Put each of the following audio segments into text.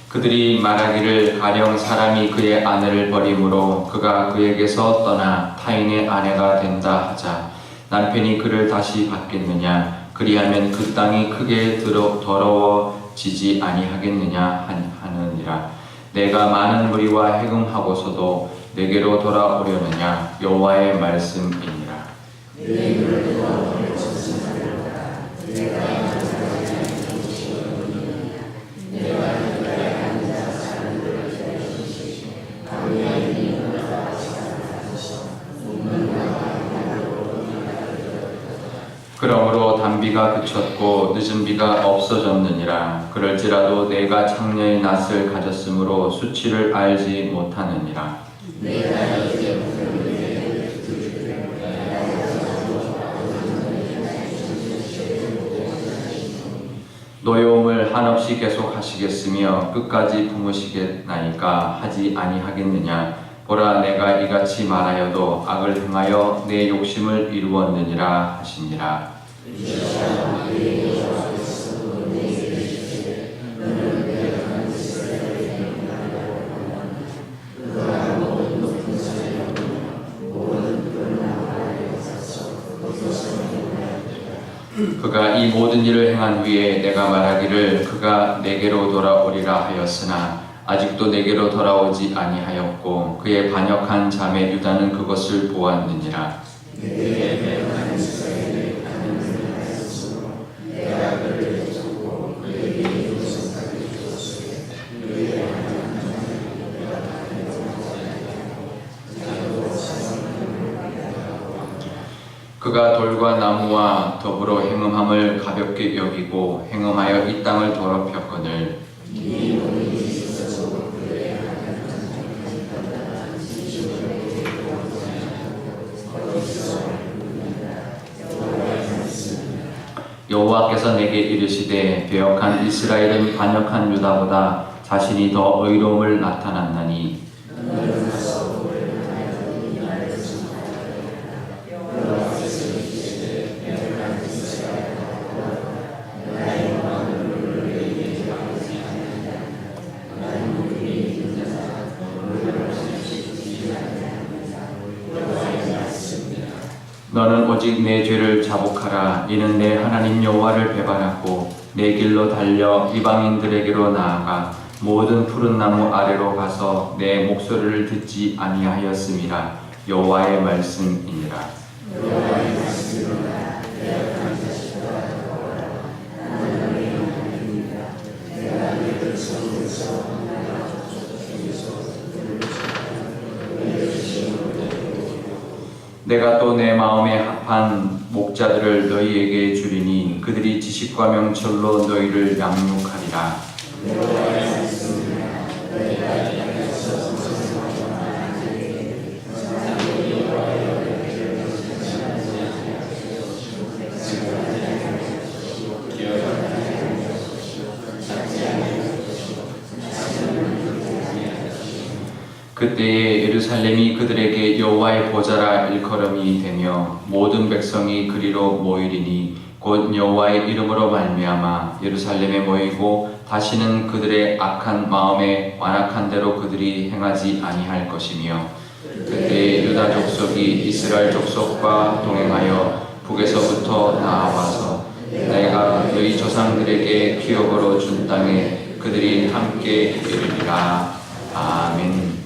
그들이 말하기를 가령 사람이 그의 아내를 버림으로 그가 그에게서 떠나 타인의 아내가 된다 하자. 남편이 그를 다시 받겠느냐? 그리하면 그 땅이 크게 더러워지지 아니하겠느냐 하느니라. 내가 많은 무리와 해금하고서도 내게로 돌아오려느냐? 여호와의 말씀이니라. 그러므로 단비가 그쳤고 늦은 비가 없어졌느니라. 그럴지라도 내가 창녀의 낯을 가졌으므로 수치를 알지 못하느니라. 노여움을 한없이 계속하시겠으며 끝까지 품으시겠나이까 하지 아니하겠느냐. 보라, 내가 이같이 말하여도 악을 행하여 내 욕심을 이루었느니라 하시니라. 그가 이 모든 일을 행한 후에 내가 말하기를 그가 내게로 돌아오리라 하였으나 아직도 내게로 돌아오지 아니하였고 그의 반역한 자매 유다는 그것을 보았느니라. 그가 돌과 나무와 더불어 행음함을 가볍게 여기고 행음하여 이 땅을 더럽혔거늘 여호와께서 내게 이르시되 배역한 이스라엘은 반역한 유다보다 자신이 더 의로움을 나타났나니 너는 오직 내 죄를 자복하라. 이는 내 하나님 여호와를 배반하고 내 길로 달려 이방인들에게로 나아가 모든 푸른 나무 아래로 가서 내 목소리를 듣지 아니하였음이라. 여호와의 말씀이니라. 내가 또 내 마음에 합한 목자들을 너희에게 주리니 그들이 지식과 명철로 너희를 양육하리라. 그때에 예루살렘이 그들에게 여호와의 보좌라 일컬음이 되며 모든 백성이 그리로 모이리니 곧 여호와의 이름으로 말미암아 예루살렘에 모이고 다시는 그들의 악한 마음에 완악한 대로 그들이 행하지 아니할 것이며 그때 유다 족속이 이스라엘 족속과 동행하여 북에서부터 나와서 내가 너희 조상들에게 기업으로 준 땅에 그들이 함께 이르리라. 아멘.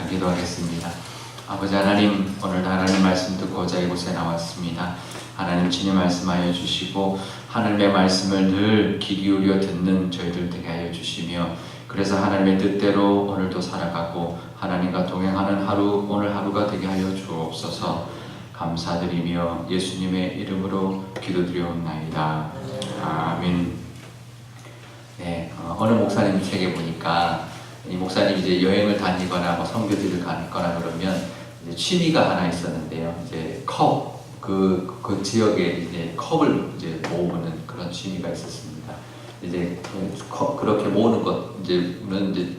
기도하겠습니다. 아버지 하나님, 오늘도 하나님 말씀 듣고자 이곳에 나왔습니다. 하나님 친히 말씀하여 주시고 하나님의 말씀을 늘 귀 기울여 듣는 저희들 되게 하여 주시며 그래서 하나님의 뜻대로 오늘도 살아가고 하나님과 동행하는 하루, 오늘 하루가 되게 하여 주옵소서. 감사드리며 예수님의 이름으로 기도드리옵나이다. 아멘. 네, 어느 목사님 책에 보니까 이 목사님이 이제 여행을 다니거나 뭐 선교지를 가거나 그러면 이제 취미가 하나 있었는데요. 이제 그 지역에 이제 컵을 이제 모으는 그런 취미가 있었습니다. 이제 그렇게 모으는 것은 이제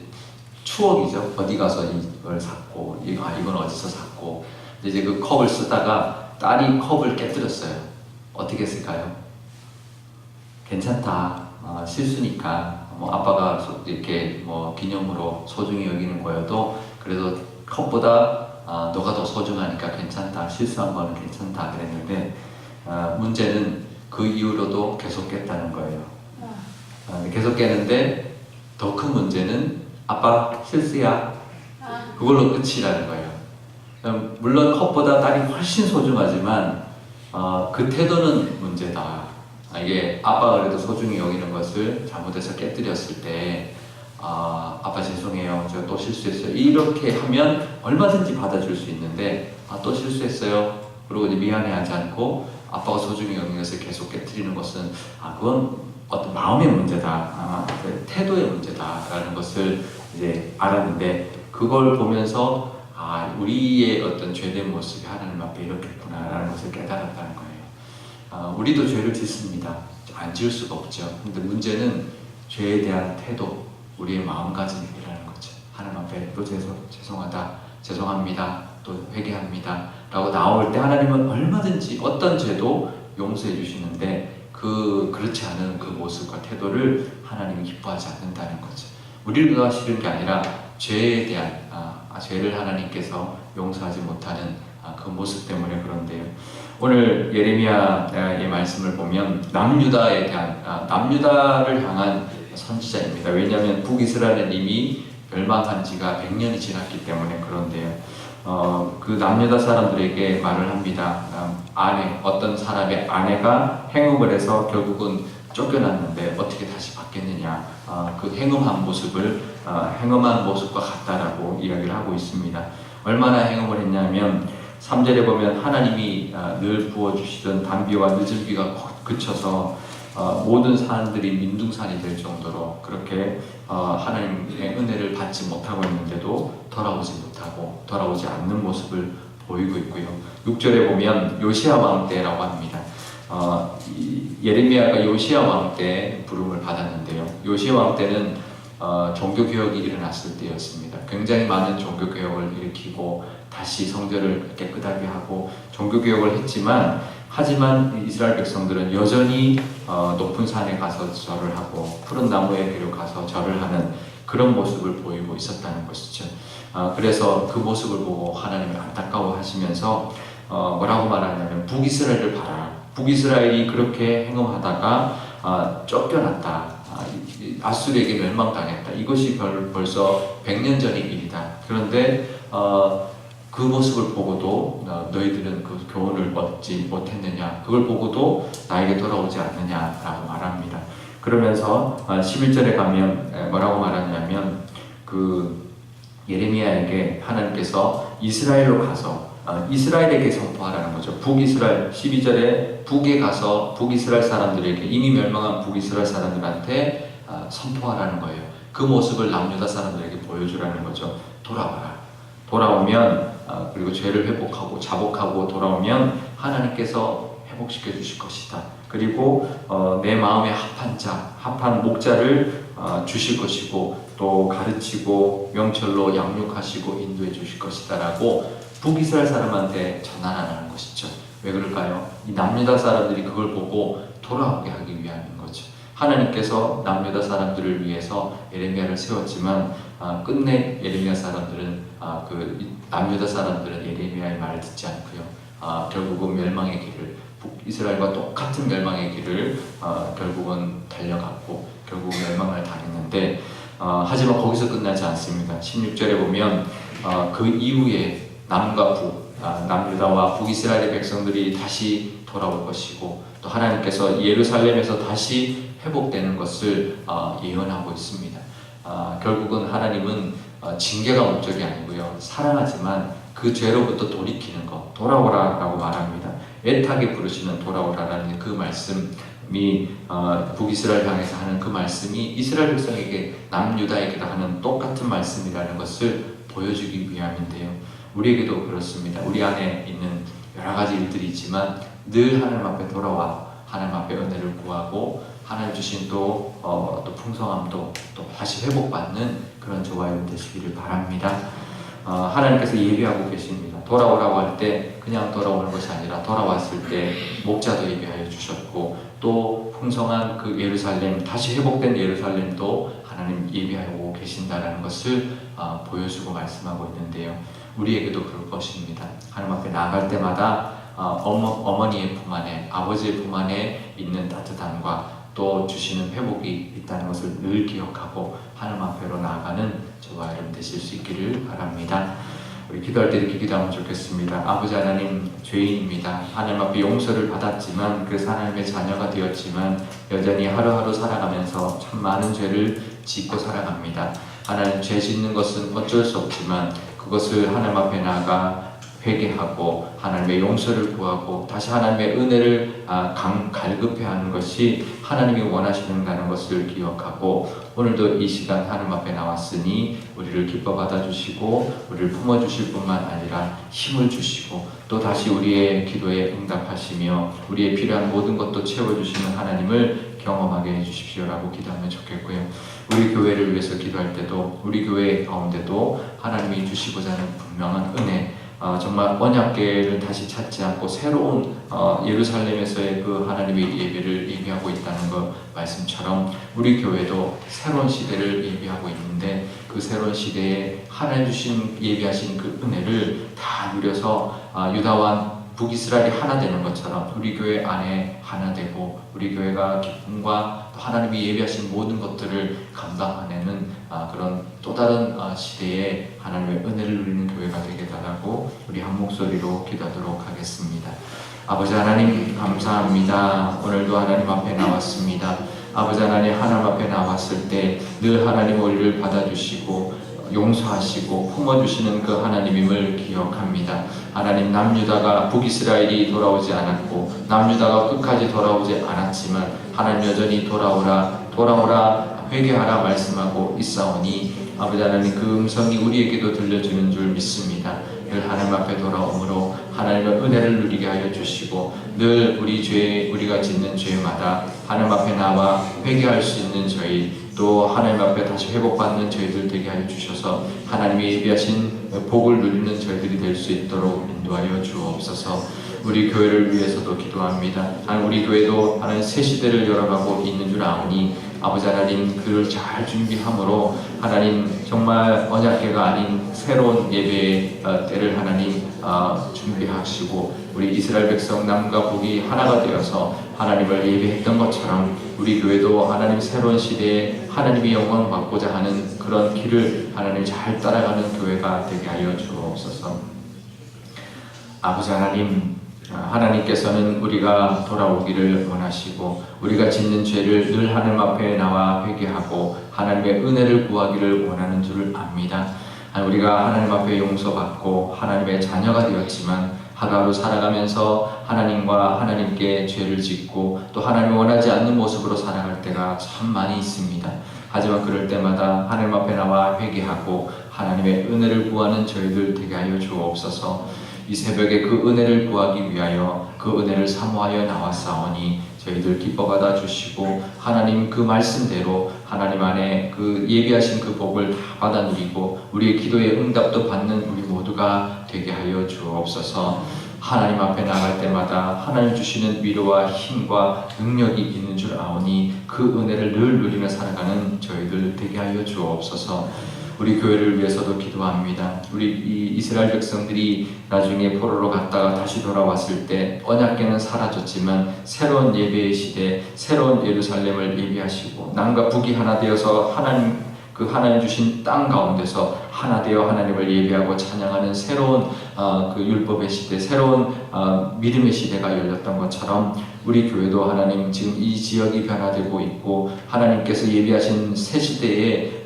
추억이죠. 어디 가서 이걸 샀고, 이건 어디서 샀고. 이제 그 컵을 쓰다가 딸이 컵을 깨뜨렸어요. 어떻게 했을까요? 괜찮다. 실수니까. 뭐 아빠가 이렇게 뭐 기념으로 소중히 여기는 거여도 그래도 컵보다 너가 더 소중하니까 괜찮다, 실수한 거는 괜찮다 그랬는데 문제는 그 이후로도 계속 깼다는 거예요. 계속 깨는데 더 큰 문제는 아빠 실수야, 그걸로 끝이라는 거예요. 물론 컵보다 딸이 훨씬 소중하지만 그 태도는 문제다. 이게 아빠가 그래도 소중히 여기는 것을 잘못해서 깨뜨렸을 때 아빠 죄송해요, 제가 또 실수했어요, 이렇게 하면 얼마든지 받아줄 수 있는데 또 실수했어요 그리고 이제 미안해하지 않고 아빠가 소중히 여기는 것을 계속 깨뜨리는 것은 그건 어떤 마음의 문제다, 태도의 문제다라는 것을 이제 알았는데, 그걸 보면서 우리의 어떤 죄된 모습이 하나님 앞에 이렇겠구나라는 것을 깨달았다는 거예요. 우리도 죄를 짓습니다. 안 지을 수가 없죠. 근데 문제는 죄에 대한 태도, 우리의 마음가짐이라는 거죠. 하나님 앞에 또 죄송하다, 죄송합니다, 또 회개합니다 라고 나올 때 하나님은 얼마든지 어떤 죄도 용서해 주시는데 그렇지 않은 그 모습과 태도를 하나님이 기뻐하지 않는다는 거죠. 우리가 싫은 게 아니라 죄에 대한 죄를 하나님께서 용서하지 못하는 그 모습 때문에 그런데요. 오늘 예레미야의 말씀을 보면 남유다에 대한 남유다를 향한 선지자입니다. 왜냐하면 북이스라엘은 이미 멸망한 지가 100년이 지났기 때문에 그런데요. 그 남유다 사람들에게 말을 합니다. 어떤 사람의 아내가 행음을 해서 결국은 쫓겨났는데 어떻게 다시 받겠느냐, 그 행음한 모습과 같다라고 이야기를 하고 있습니다. 얼마나 행음을 했냐면 3절에 보면 하나님이 늘 부어주시던 단비와 늦은 비가 그쳐서 모든 산들이 민둥산이 될 정도로 그렇게 하나님의 은혜를 받지 못하고 있는데도 돌아오지 않는 모습을 보이고 있고요. 6절에 보면 요시야 왕 때라고 합니다. 예레미야가 요시야 왕 때 부름을 받았는데요. 요시야 왕 때는 종교개혁이 일어났을 때였습니다. 굉장히 많은 종교개혁을 일으키고 다시 성전을 깨끗하게 하고 종교개혁을 하지만 이스라엘 백성들은 여전히 높은 산에 가서 절을 하고 푸른 나무에 뒤로 가서 절을 하는 그런 모습을 보이고 있었다는 것이죠. 그래서 그 모습을 보고 하나님이 안타까워하시면서 뭐라고 말하냐면 북이스라엘을 봐라. 북이스라엘이 그렇게 행음하다가 쫓겨났다. 아수르에게 멸망당했다. 이것이 벌써 100년 전의 일이다. 그런데 그 모습을 보고도 너희들은 그 교훈을 얻지 못했느냐, 그걸 보고도 나에게 돌아오지 않느냐라고 말합니다. 그러면서 11절에 가면 뭐라고 말하냐면 그 예레미야에게 하나님께서 이스라엘로 가서 이스라엘에게 선포하라는 거죠. 북이스라엘 12절에 북에 가서 북이스라엘 사람들에게, 이미 멸망한 북이스라엘 사람들한테 선포하라는 거예요. 그 모습을 남유다 사람들에게 보여주라는 거죠. 돌아오면 그리고 죄를 회복하고 자복하고 돌아오면 하나님께서 회복시켜 주실 것이다. 그리고 내 마음에 합한 목자를 주실 것이고 또 가르치고 명철로 양육하시고 인도해 주실 것이다 라고 북이스라엘 사람한테 전하라는 것이죠. 왜 그럴까요? 이 남유다 사람들이 그걸 보고 돌아오게 하기 위함인 거죠. 하나님께서 남유다 사람들을 위해서 예레미야를 세웠지만 끝내 예레미야 사람들은 남유다 사람들은 예레미야의 말을 듣지 않고요. 결국은 멸망의 길을, 북이스라엘과 똑같은 멸망의 길을 결국은 달려갔고 결국 멸망을 당했는데 하지만 거기서 끝나지 않습니다. 16절에 보면 그 이후에 남과 북, 남유다와 북이스라엘의 백성들이 다시 돌아올 것이고 또 하나님께서 예루살렘에서 다시 회복되는 것을 예언하고 있습니다. 결국은 하나님은 징계가 목적이 아니고요, 사랑하지만 그 죄로부터 돌이키는 것, 돌아오라 라고 말합니다. 애타게 부르시는 돌아오라라는 그 말씀이 북이스라엘 향해서 하는 그 말씀이 이스라엘 백성에게 남유다에게도 하는 똑같은 말씀이라는 것을 보여주기 위함인데요. 우리에게도 그렇습니다. 우리 안에 있는 여러 가지 일들이 있지만 늘 하나님 앞에 돌아와 하나님 앞에 은혜를 구하고 하나님 주신 또 풍성함도 또 다시 회복받는 그런 저와 여러분 되시기를 바랍니다. 하나님께서 예비하고 계십니다. 돌아오라고 할 때 그냥 돌아오는 것이 아니라 돌아왔을 때 목자도 예비하여 주셨고 또 풍성한 그 예루살렘, 다시 회복된 예루살렘도 하나님 예비하고 계신다라는 것을 보여주고 말씀하고 있는데요. 우리에게도 그럴 것입니다. 하나님 앞에 나아갈 때마다 어머니의 품 안에, 아버지의 품 안에 있는 따뜻함과 또 주시는 회복이 있다는 것을 늘 기억하고 하나님 앞으로 나아가는 저와 여러분 되실 수 있기를 바랍니다. 우리 기도할 때 이렇게 기도하면 좋겠습니다. 아버지 하나님, 죄인입니다. 하나님 앞에 용서를 받았지만, 그래서 하나님의 자녀가 되었지만 여전히 하루하루 살아가면서 참 많은 죄를 짓고 살아갑니다. 하나님, 죄 짓는 것은 어쩔 수 없지만 그것을 하나님 앞에 나아가 회개하고 하나님의 용서를 구하고 다시 하나님의 은혜를 갈급해야 하는 것이 하나님이 원하시는다는 것을 기억하고, 오늘도 이 시간 하나님 앞에 나왔으니 우리를 기뻐 받아주시고 우리를 품어주실 뿐만 아니라 힘을 주시고 또 다시 우리의 기도에 응답하시며 우리의 필요한 모든 것도 채워주시는 하나님을 경험하게 해주십시오라고 기도하면 좋겠고요. 우리 교회를 위해서 기도할 때도 우리 교회 가운데도 하나님이 주시고자 하는 분명한 은혜, 정말 언약궤를 다시 찾지 않고 새로운 예루살렘에서의 그 하나님의 예배를 예비하고 있다는 것 말씀처럼 우리 교회도 새로운 시대를 예비하고 있는데, 그 새로운 시대에 하나님 주신 예비하신 그 은혜를 다 누려서 유다와 북이스라엘이 하나 되는 것처럼 우리 교회 안에 하나 되고 우리 교회가 기쁨과 또 하나님이 예비하신 모든 것들을 감당하는 그런 또 다른 시대에 하나님의 은혜를 누리는 교회가 되게 달라고 우리 한 목소리로 기도하도록 하겠습니다. 아버지 하나님, 감사합니다. 오늘도 하나님 앞에 나왔습니다. 아버지 하나님, 하나님 앞에 나왔을 때 늘 하나님 우리를 받아주시고 용서하시고 품어주시는 그 하나님임을 기억합니다. 하나님, 남유다가 북이스라엘이 돌아오지 않았고 남유다가 끝까지 돌아오지 않았지만 하나님 여전히 돌아오라 회개하라 말씀하고 있사오니 아버지 하나님, 그 음성이 우리에게도 들려주는 줄 믿습니다. 늘 하나님 앞에 돌아오므로 하나님의 은혜를 누리게 하여 주시고 늘 우리가 짓는 죄마다 하나님 앞에 나와 회개할 수 있는 저희, 또 하나님 앞에 다시 회복받는 저희들 되게 하여 주셔서 하나님이 예비하신 복을 누리는 저희들이 될 수 있도록 인도하여 주옵소서. 우리 교회를 위해서도 기도합니다. 우리 교회도 하나님 새 시대를 열어가고 있는 줄 아오니 아버지 하나님, 그를 잘 준비함으로 하나님 정말 언약궤가 아닌 새로운 예배의 때를 하나님 준비하시고 우리 이스라엘 백성 남과 북이 하나가 되어서 하나님을 예배했던 것처럼 우리 교회도 하나님 새로운 시대에 하나님의 영광을 받고자 하는 그런 길을 하나님 잘 따라가는 교회가 되게 하여 주옵소서. 아버지 하나님, 하나님께서는 우리가 돌아오기를 원하시고 우리가 짓는 죄를 늘 하나님 앞에 나와 회개하고 하나님의 은혜를 구하기를 원하는 줄을 압니다. 우리가 하나님 앞에 용서받고 하나님의 자녀가 되었지만 하루하루 살아가면서 하나님과 하나님께 죄를 짓고 또 하나님이 원하지 않는 모습으로 살아갈 때가 참 많이 있습니다. 하지만 그럴 때마다 하나님 앞에 나와 회개하고 하나님의 은혜를 구하는 저희들 되게 하여 주옵소서. 이 새벽에 그 은혜를 구하기 위하여 그 은혜를 사모하여 나왔사오니 저희들 기뻐 받아 주시고 하나님 그 말씀대로 하나님 안에 그 예비하신 그 복을 다 받아 누리고 우리의 기도의 응답도 받는 우리 모두가 되게 하여 주옵소서. 하나님 앞에 나갈 때마다 하나님 주시는 위로와 힘과 능력이 있는 줄 아오니 그 은혜를 늘 누리며 살아가는 저희들 되게 하여 주옵소서. 우리 교회를 위해서도 기도합니다. 우리 이 이스라엘 백성들이 나중에 포로로 갔다가 다시 돌아왔을 때 언약궤는 사라졌지만 새로운 예배의 시대, 새로운 예루살렘을 예비하시고 남과 북이 하나 되어서 하나님 주신 땅 가운데서 하나 되어 하나님을 예배하고 찬양하는 새로운 그 율법의 시대, 새로운 믿음의 시대가 열렸던 것처럼 우리 교회도 하나님 지금 이 지역이 변화되고 있고 하나님께서 예비하신 새 시대의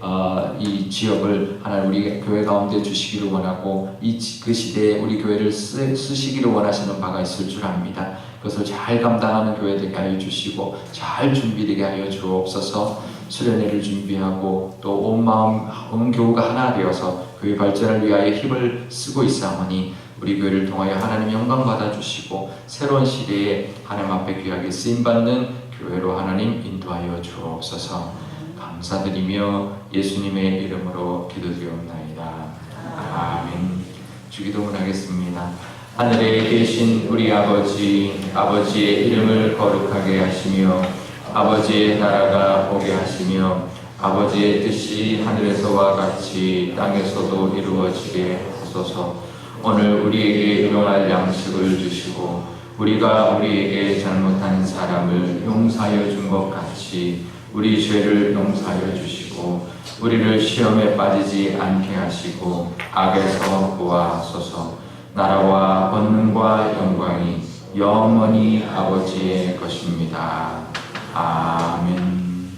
이 지역을 하나님 우리 교회 가운데 주시기를 원하고 그 시대에 우리 교회를 쓰시기를 원하시는 바가 있을 줄 압니다. 그것을 잘 감당하는 교회 되게 하여 주시고 잘 준비되게 하여 주옵소서. 수련회를 준비하고 또 온 마음 온 교우가 하나 되어서 교회 발전을 위하여 힘을 쓰고 있사오니 우리 교회를 통하여 하나님 영광 받아 주시고 새로운 시대에 하나님 앞에 귀하게 쓰임받는 교회로 하나님 인도하여 주옵소서. 감사드리며 예수님의 이름으로 기도드리옵나이다. 아멘. 주기도문 하겠습니다. 하늘에 계신 우리 아버지의 이름을 거룩하게 하시며 아버지의 나라가 오게 하시며 아버지의 뜻이 하늘에서와 같이 땅에서도 이루어지게 하소서. 오늘 우리에게 일용할 양식을 주시고 우리가 우리에게 잘못한 사람을 용서하여 준 것 같이 우리 죄를 용서하여 주시고 우리를 시험에 빠지지 않게 하시고 악에서 구하소서. 나라와 권능과 영광이 영원히 아버지의 것입니다. 아멘.